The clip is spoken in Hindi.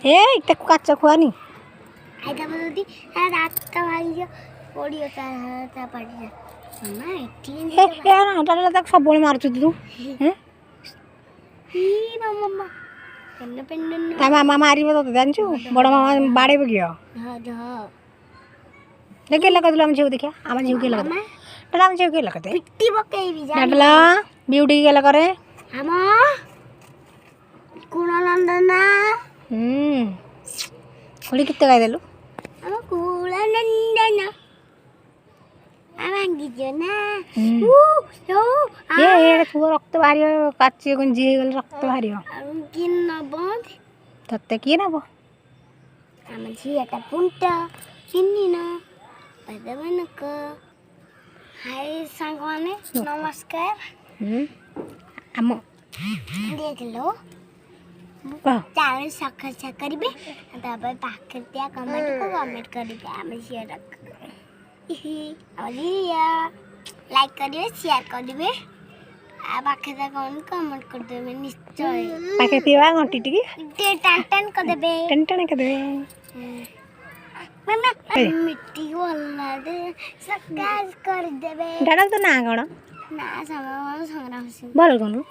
ए ताको काचा खुआनी आइदा बोलती रात का भाई ओडी होता है ता पड़ी मम्मा एटीएम ए यार हटाला तक सब बोले मारछु तू हैं ही मम्मा पेन पेन ता मामा मारिबो तो जानछु बड़ मामा बाड़ेबो कियो हां हां देखे लगा तुला हमजे देखिया आमा जीव के लगा डला हमजे के लगते पिट्टी बकई भी जा डला ब्यूटी के लगा रे आमा कुणा नंदना होली कित्ते गाय देलु आमा कुणा नंदना आमा गिजना ये तू रक्त बाहरी काची गंजी गल रक्त बाहरी किन न बंद तत्ते की ना बो आमा झियाटा पुंटा किन्नी न पदवनक हाय सांगवाने नमस्कार आम देख लो चावल सखर से करिबे तबे पाखर दिया कमेंट करिबे आमे शेयर अलिया लाइक करिबे शेयर करिबे आ पाखे दा कमेंट कर देबे निश्चय पाखे पिवा घंटी टिकी ते टन कर देबे टन कर देबे मम्मा मिट्टी वाला दे सब्सक्राइब कर देबे डाडा तो ना गण ना sama संग्राम सिंह बोल कोनु